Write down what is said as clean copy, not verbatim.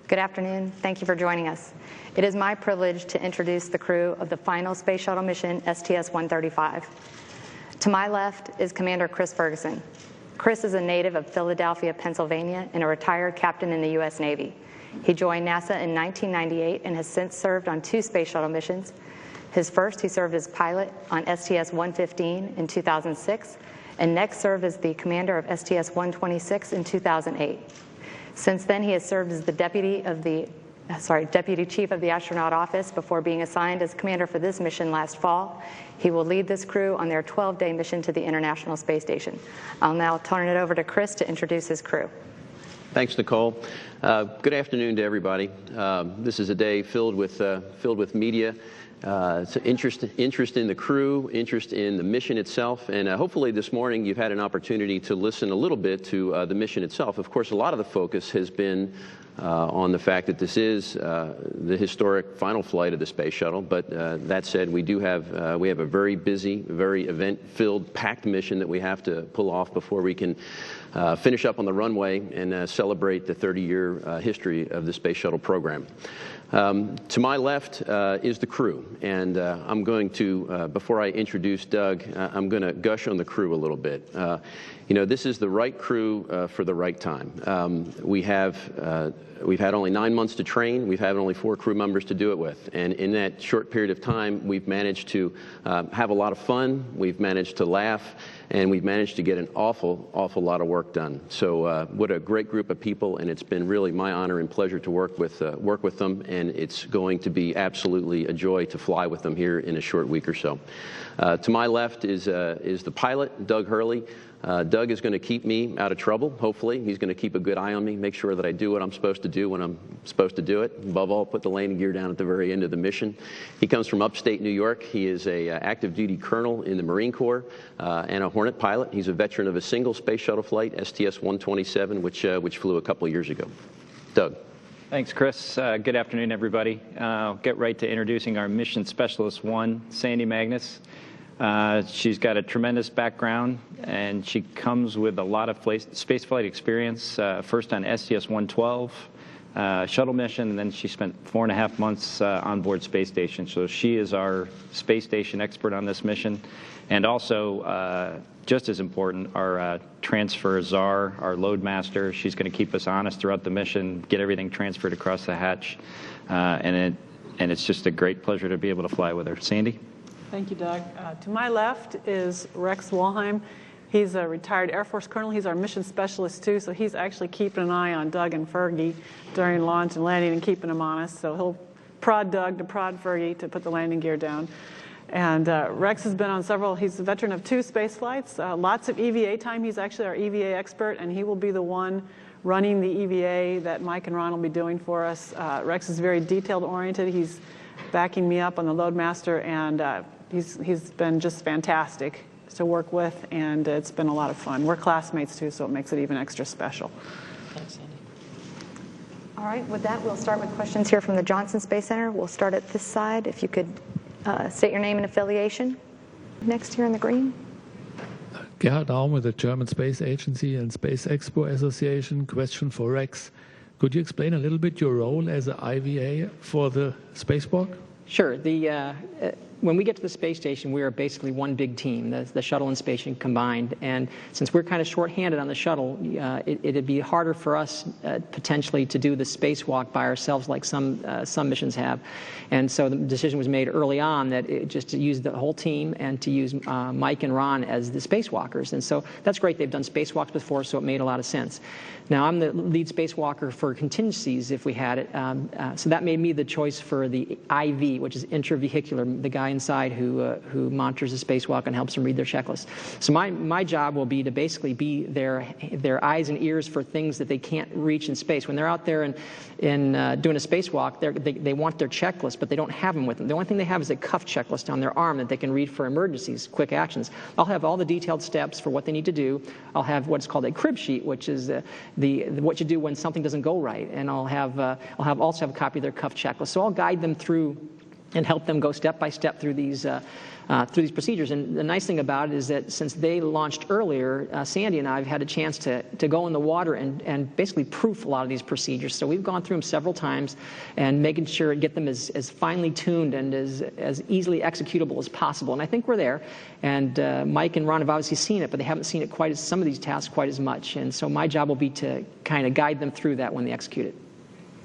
Good afternoon. Thank you for joining us. It is my privilege to introduce the crew of the final Space Shuttle mission, STS-135. To my left is Commander Chris Ferguson. Chris is a native of Philadelphia, Pennsylvania, and a retired captain in the U.S. Navy. He joined NASA in 1998 and has since served on 2 Space Shuttle missions. His first, he served as pilot on STS-115 in 2006, and next served as the commander of STS-126 in 2008. Since then, he has served as the Deputy Chief of the Astronaut Office before being assigned as commander for this mission last fall. He will lead this crew on their 12-day mission to the International Space Station. I'll now turn it over to Chris to introduce his crew. Thanks, Nicole. Good afternoon to everybody. This is a day filled with media. It's interest in the crew, interest in the mission itself, and hopefully this morning you've had an opportunity to listen a little bit to the mission itself. Of course, a lot of the focus has been on the fact that this is the historic final flight of the Space Shuttle, but that said, we have a very busy, very event-filled, packed mission that we have to pull off before we can finish up on the runway and celebrate the 30-year history of the Space Shuttle program. To my left is the crew, and I'm going to, before I introduce Doug, I'm going to gush on the crew a little bit. You know, this is the right crew for the right time. We've had only 9 months to train. We've had only 4 crew members to do it with. And in that short period of time, we've managed to have a lot of fun. We've managed to laugh. And we've managed to get an awful lot of work done. So what a great group of people. And it's been really my honor and pleasure to work with them. And it's going to be absolutely a joy to fly with them here in a short week or so. To my left is the pilot, Doug Hurley. Doug is going to keep me out of trouble, hopefully. He's going to keep a good eye on me, make sure that I do what I'm supposed to do when I'm supposed to do it. Above all, put the landing gear down at the very end of the mission. He comes from upstate New York. He is a active duty colonel in the Marine Corps and a Hornet pilot. He's a veteran of a single space shuttle flight, STS-127, which flew a couple of years ago. Doug. Thanks, Chris. Good afternoon, everybody. I'll get right to introducing our Mission Specialist 1, Sandy Magnus. She's got a tremendous background, and she comes with a lot of spaceflight experience, first on STS-112 shuttle mission, and then she spent 4.5 months on board Space Station. So she is our Space Station expert on this mission. And also, just as important, our transfer czar, our load master. She's going to keep us honest throughout the mission, get everything transferred across the hatch, and it's just a great pleasure to be able to fly with her. Sandy? Thank you, Doug. To my left is Rex Walheim. He's a retired Air Force colonel. He's our mission specialist, too, so he's actually keeping an eye on Doug and Fergie during launch and landing and keeping them honest. So he'll prod Doug to prod Fergie to put the landing gear down. And Rex has been on he's a veteran of 2 space flights, lots of EVA time. He's actually our EVA expert, and he will be the one running the EVA that Mike and Ron will be doing for us. Rex is very detailed-oriented. He's backing me up on the loadmaster, and he's been just fantastic to work with, and it's been a lot of fun. We're classmates, too, so it makes it even extra special. Thanks, Sandy. All right, with that, we'll start with questions here from the Johnson Space Center. We'll start at this side. If you could state your name and affiliation. Next here in the green. Gerhard Daum with the German Space Agency and Space Expo Association. Question for Rex. Could you explain a little bit your role as an IVA for the spacewalk? Sure. When we get to the space station, we are basically one big team, the shuttle and space station combined. And since we're kind of short-handed on the shuttle, it'd be harder for us potentially to do the spacewalk by ourselves like some missions have. And so the decision was made early on that just to use the whole team and to use Mike and Ron as the spacewalkers. And so that's great. They've done spacewalks before, so it made a lot of sense. Now, I'm the lead spacewalker for contingencies if we had it. So that made me the choice for the IV, which is intravehicular, the guy inside who monitors the spacewalk and helps them read their checklist. So my job will be to basically be their eyes and ears for things that they can't reach in space. When they're out there and doing a spacewalk, they want their checklist, but they don't have them with them. The only thing they have is a cuff checklist on their arm that they can read for emergencies, quick actions. I'll have all the detailed steps for what they need to do. I'll have what's called a crib sheet, which is what you do when something doesn't go right, and I'll also have a copy of their cuff checklist. So I'll guide them through and help them go step by step through these procedures. And the nice thing about it is that since they launched earlier, Sandy and I have had a chance to go in the water and basically proof a lot of these procedures. So we've gone through them several times and making sure to get them as finely tuned and as easily executable as possible. And I think we're there. And Mike and Ron have obviously seen it, but they haven't seen it quite as some of these tasks quite as much. And so my job will be to kind of guide them through that when they execute it.